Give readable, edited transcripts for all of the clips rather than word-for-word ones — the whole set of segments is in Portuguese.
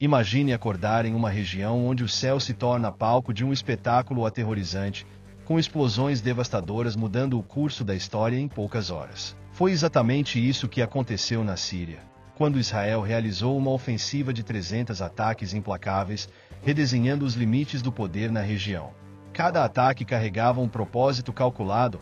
Imagine acordar em uma região onde o céu se torna palco de um espetáculo aterrorizante, com explosões devastadoras mudando o curso da história em poucas horas. Foi exatamente isso que aconteceu na Síria, quando Israel realizou uma ofensiva de 300 ataques implacáveis, redesenhando os limites do poder na região. Cada ataque carregava um propósito calculado: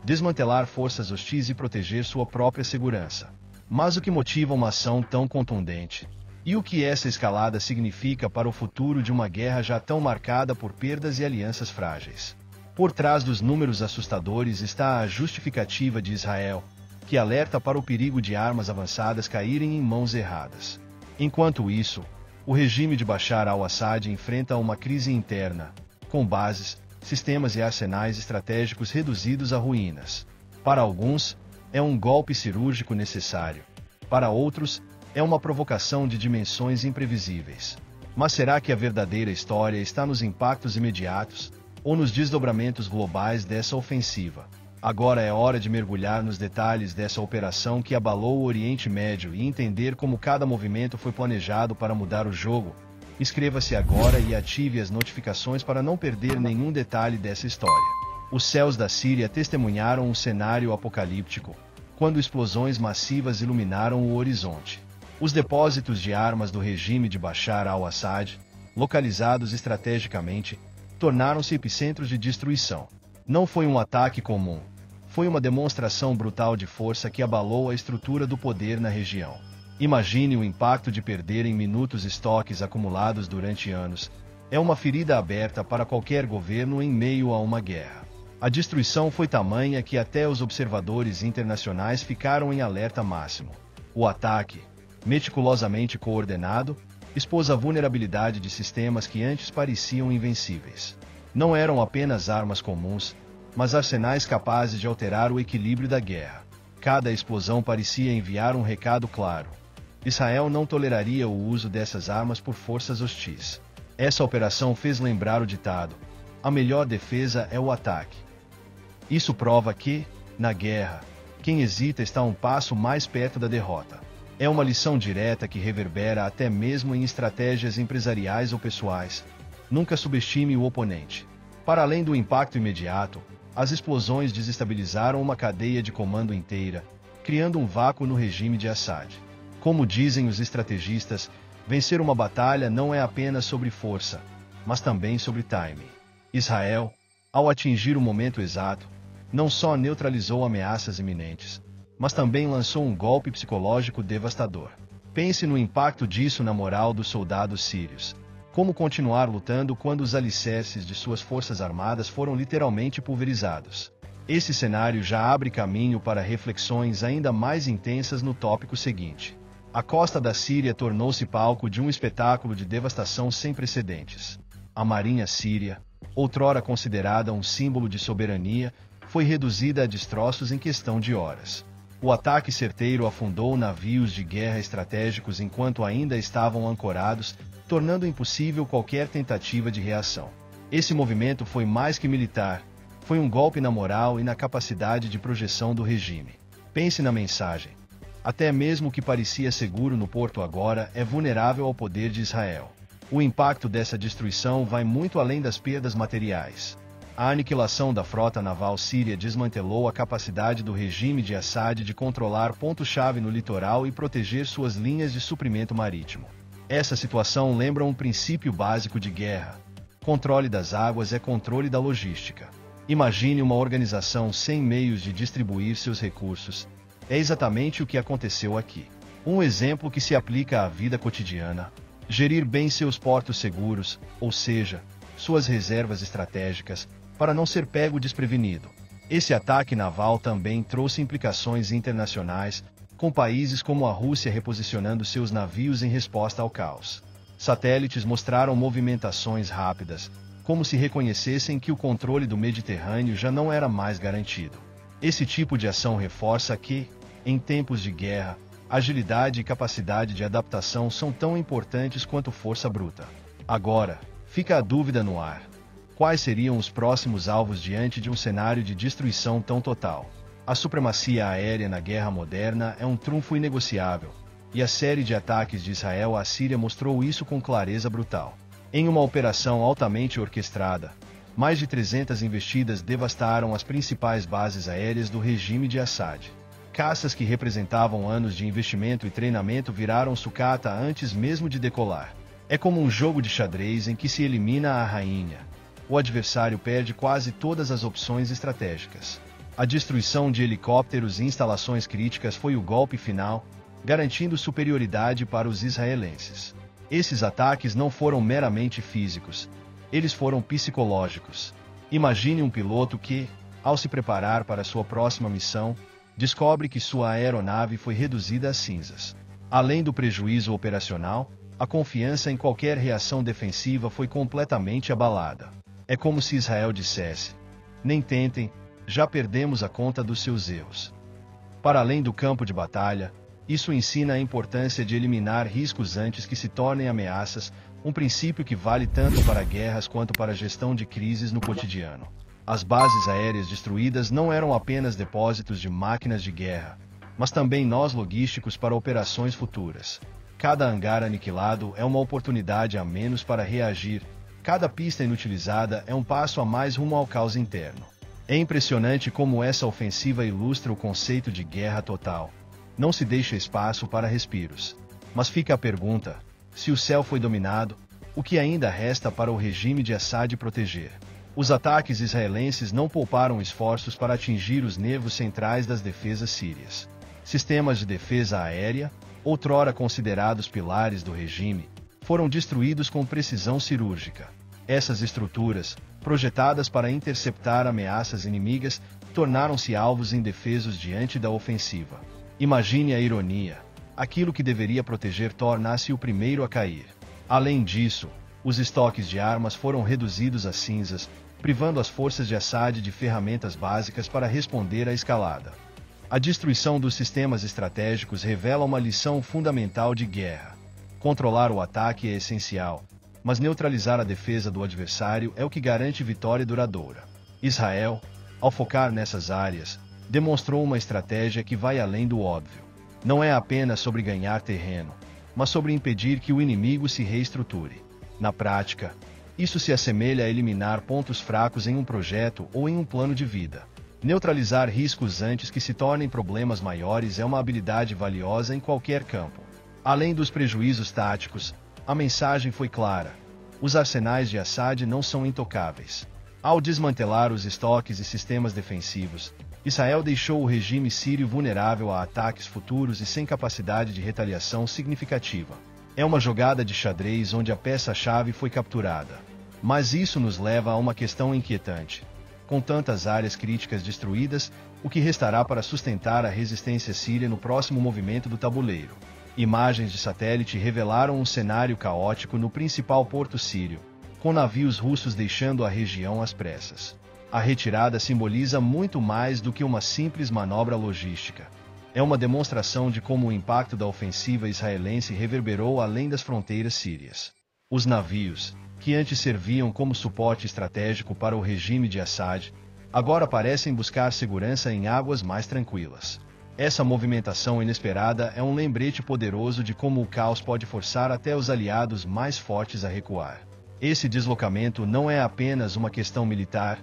desmantelar forças hostis e proteger sua própria segurança. Mas o que motiva uma ação tão contundente? E o que essa escalada significa para o futuro de uma guerra já tão marcada por perdas e alianças frágeis? Por trás dos números assustadores está a justificativa de Israel, que alerta para o perigo de armas avançadas caírem em mãos erradas. Enquanto isso, o regime de Bashar al-Assad enfrenta uma crise interna, com bases, sistemas e arsenais estratégicos reduzidos a ruínas. Para alguns, é um golpe cirúrgico necessário. Para outros, é uma provocação de dimensões imprevisíveis. Mas será que a verdadeira história está nos impactos imediatos, ou nos desdobramentos globais dessa ofensiva? Agora é hora de mergulhar nos detalhes dessa operação que abalou o Oriente Médio e entender como cada movimento foi planejado para mudar o jogo. Inscreva-se agora e ative as notificações para não perder nenhum detalhe dessa história. Os céus da Síria testemunharam um cenário apocalíptico, quando explosões massivas iluminaram o horizonte. Os depósitos de armas do regime de Bashar al-Assad, localizados estrategicamente, tornaram-se epicentros de destruição. Não foi um ataque comum. Foi uma demonstração brutal de força que abalou a estrutura do poder na região. Imagine o impacto de perder em minutos estoques acumulados durante anos. É uma ferida aberta para qualquer governo em meio a uma guerra. A destruição foi tamanha que até os observadores internacionais ficaram em alerta máximo. O ataque, meticulosamente coordenado, expôs a vulnerabilidade de sistemas que antes pareciam invencíveis. Não eram apenas armas comuns, mas arsenais capazes de alterar o equilíbrio da guerra. Cada explosão parecia enviar um recado claro: Israel não toleraria o uso dessas armas por forças hostis. Essa operação fez lembrar o ditado: a melhor defesa é o ataque. Isso prova que, na guerra, quem hesita está um passo mais perto da derrota. É uma lição direta que reverbera até mesmo em estratégias empresariais ou pessoais. Nunca subestime o oponente. Para além do impacto imediato, as explosões desestabilizaram uma cadeia de comando inteira, criando um vácuo no regime de Assad. Como dizem os estrategistas, vencer uma batalha não é apenas sobre força, mas também sobre timing. Israel, ao atingir o momento exato, não só neutralizou ameaças iminentes, mas também lançou um golpe psicológico devastador. Pense no impacto disso na moral dos soldados sírios. Como continuar lutando quando os alicerces de suas forças armadas foram literalmente pulverizados? Esse cenário já abre caminho para reflexões ainda mais intensas no tópico seguinte. A costa da Síria tornou-se palco de um espetáculo de devastação sem precedentes. A marinha síria, outrora considerada um símbolo de soberania, foi reduzida a destroços em questão de horas. O ataque certeiro afundou navios de guerra estratégicos enquanto ainda estavam ancorados, tornando impossível qualquer tentativa de reação. Esse movimento foi mais que militar, foi um golpe na moral e na capacidade de projeção do regime. Pense na mensagem: até mesmo o que parecia seguro no porto agora é vulnerável ao poder de Israel. O impacto dessa destruição vai muito além das perdas materiais. A aniquilação da frota naval síria desmantelou a capacidade do regime de Assad de controlar pontos-chave no litoral e proteger suas linhas de suprimento marítimo. Essa situação lembra um princípio básico de guerra: controle das águas é controle da logística. Imagine uma organização sem meios de distribuir seus recursos. É exatamente o que aconteceu aqui. Um exemplo que se aplica à vida cotidiana: gerir bem seus portos seguros, ou seja, suas reservas estratégicas, para não ser pego desprevenido. Esse ataque naval também trouxe implicações internacionais, com países como a Rússia reposicionando seus navios em resposta ao caos. Satélites mostraram movimentações rápidas, como se reconhecessem que o controle do Mediterrâneo já não era mais garantido. Esse tipo de ação reforça que, em tempos de guerra, agilidade e capacidade de adaptação são tão importantes quanto força bruta. Agora, fica a dúvida no ar: quais seriam os próximos alvos diante de um cenário de destruição tão total? A supremacia aérea na guerra moderna é um trunfo inegociável. e a série de ataques de Israel à Síria mostrou isso com clareza brutal. Em uma operação altamente orquestrada, mais de 300 investidas devastaram as principais bases aéreas do regime de Assad. Caças que representavam anos de investimento e treinamento viraram sucata antes mesmo de decolar. É como um jogo de xadrez em que se elimina a rainha. O adversário perde quase todas as opções estratégicas. A destruição de helicópteros e instalações críticas foi o golpe final, garantindo superioridade para os israelenses. Esses ataques não foram meramente físicos, eles foram psicológicos. Imagine um piloto que, ao se preparar para sua próxima missão, descobre que sua aeronave foi reduzida a cinzas. Além do prejuízo operacional, a confiança em qualquer reação defensiva foi completamente abalada. É como se Israel dissesse: nem tentem, já perdemos a conta dos seus erros. Para além do campo de batalha, isso ensina a importância de eliminar riscos antes que se tornem ameaças, um princípio que vale tanto para guerras quanto para a gestão de crises no cotidiano. As bases aéreas destruídas não eram apenas depósitos de máquinas de guerra, mas também nós logísticos para operações futuras. Cada hangar aniquilado é uma oportunidade a menos para reagir, cada pista inutilizada é um passo a mais rumo ao caos interno. É impressionante como essa ofensiva ilustra o conceito de guerra total. Não se deixa espaço para respiros. Mas fica a pergunta: se o céu foi dominado, o que ainda resta para o regime de Assad proteger? Os ataques israelenses não pouparam esforços para atingir os nervos centrais das defesas sírias. Sistemas de defesa aérea, outrora considerados pilares do regime, foram destruídos com precisão cirúrgica. Essas estruturas, projetadas para interceptar ameaças inimigas, tornaram-se alvos indefesos diante da ofensiva. Imagine a ironia: aquilo que deveria proteger torna-se o primeiro a cair. Além disso, os estoques de armas foram reduzidos a cinzas, privando as forças de Assad de ferramentas básicas para responder à escalada. A destruição dos sistemas estratégicos revela uma lição fundamental de guerra. Controlar o ataque é essencial, mas neutralizar a defesa do adversário é o que garante vitória duradoura. Israel, ao focar nessas áreas, demonstrou uma estratégia que vai além do óbvio. Não é apenas sobre ganhar terreno, mas sobre impedir que o inimigo se reestruture. Na prática, isso se assemelha a eliminar pontos fracos em um projeto ou em um plano de vida. Neutralizar riscos antes que se tornem problemas maiores é uma habilidade valiosa em qualquer campo. Além dos prejuízos táticos, a mensagem foi clara: os arsenais de Assad não são intocáveis. Ao desmantelar os estoques e sistemas defensivos, Israel deixou o regime sírio vulnerável a ataques futuros e sem capacidade de retaliação significativa. É uma jogada de xadrez onde a peça-chave foi capturada. Mas isso nos leva a uma questão inquietante. Com tantas áreas críticas destruídas, o que restará para sustentar a resistência síria no próximo movimento do tabuleiro? Imagens de satélite revelaram um cenário caótico no principal porto sírio, com navios russos deixando a região às pressas. A retirada simboliza muito mais do que uma simples manobra logística. É uma demonstração de como o impacto da ofensiva israelense reverberou além das fronteiras sírias. Os navios, que antes serviam como suporte estratégico para o regime de Assad, agora parecem buscar segurança em águas mais tranquilas. Essa movimentação inesperada é um lembrete poderoso de como o caos pode forçar até os aliados mais fortes a recuar. Esse deslocamento não é apenas uma questão militar,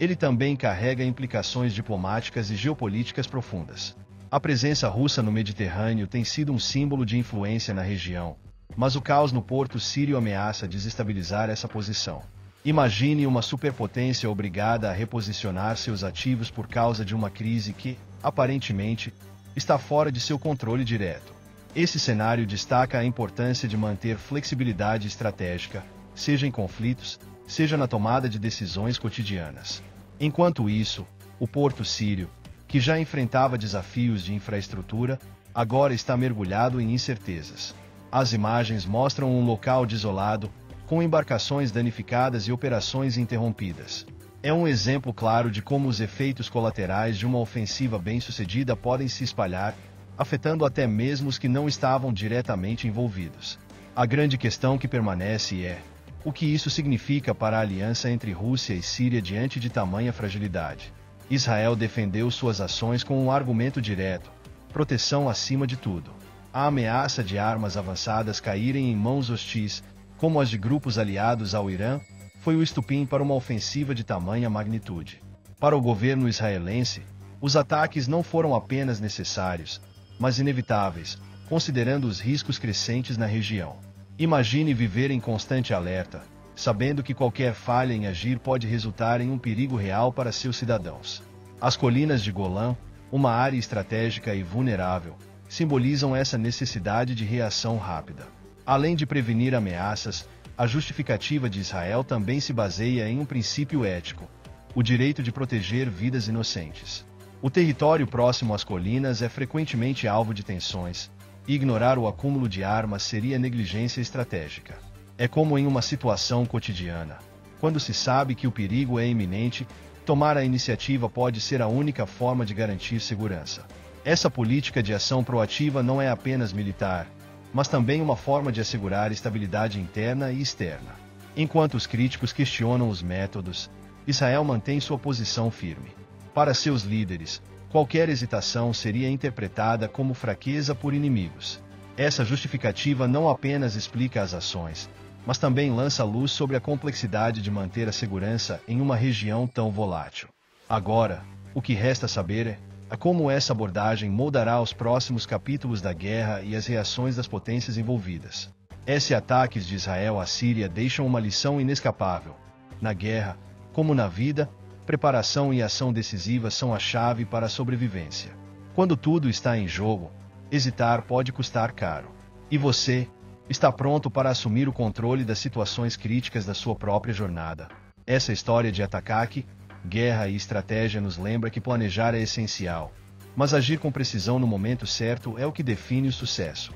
ele também carrega implicações diplomáticas e geopolíticas profundas. A presença russa no Mediterrâneo tem sido um símbolo de influência na região, mas o caos no porto sírio ameaça desestabilizar essa posição. Imagine uma superpotência obrigada a reposicionar seus ativos por causa de uma crise que, aparentemente, está fora de seu controle direto. Esse cenário destaca a importância de manter flexibilidade estratégica, seja em conflitos, seja na tomada de decisões cotidianas. Enquanto isso, o porto sírio, que já enfrentava desafios de infraestrutura, agora está mergulhado em incertezas. As imagens mostram um local desolado, com embarcações danificadas e operações interrompidas. É um exemplo claro de como os efeitos colaterais de uma ofensiva bem-sucedida podem se espalhar, afetando até mesmo os que não estavam diretamente envolvidos. A grande questão que permanece é: o que isso significa para a aliança entre Rússia e Síria diante de tamanha fragilidade? Israel defendeu suas ações com um argumento direto: proteção acima de tudo. A ameaça de armas avançadas caírem em mãos hostis, como as de grupos aliados ao Irã, foi o estupim para uma ofensiva de tamanha magnitude. Para o governo israelense, os ataques não foram apenas necessários, mas inevitáveis, considerando os riscos crescentes na região. Imagine viver em constante alerta, sabendo que qualquer falha em agir pode resultar em um perigo real para seus cidadãos. As colinas de Golã, uma área estratégica e vulnerável, simbolizam essa necessidade de reação rápida. Além de prevenir ameaças, a justificativa de Israel também se baseia em um princípio ético: o direito de proteger vidas inocentes. O território próximo às colinas é frequentemente alvo de tensões, e ignorar o acúmulo de armas seria negligência estratégica. É como em uma situação cotidiana. Quando se sabe que o perigo é iminente, tomar a iniciativa pode ser a única forma de garantir segurança. Essa política de ação proativa não é apenas militar, mas também uma forma de assegurar estabilidade interna e externa. Enquanto os críticos questionam os métodos, Israel mantém sua posição firme. Para seus líderes, qualquer hesitação seria interpretada como fraqueza por inimigos. Essa justificativa não apenas explica as ações, mas também lança luz sobre a complexidade de manter a segurança em uma região tão volátil. Agora, o que resta saber é como essa abordagem moldará os próximos capítulos da guerra e as reações das potências envolvidas. Esses ataques de Israel à Síria deixam uma lição inescapável. Na guerra, como na vida, preparação e ação decisiva são a chave para a sobrevivência. Quando tudo está em jogo, hesitar pode custar caro. E você, está pronto para assumir o controle das situações críticas da sua própria jornada? Essa história de ataque, guerra e estratégia nos lembra que planejar é essencial, mas agir com precisão no momento certo é o que define o sucesso.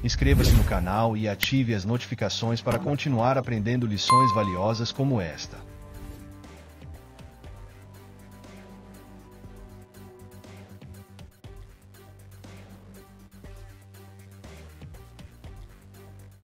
Inscreva-se no canal e ative as notificações para continuar aprendendo lições valiosas como esta.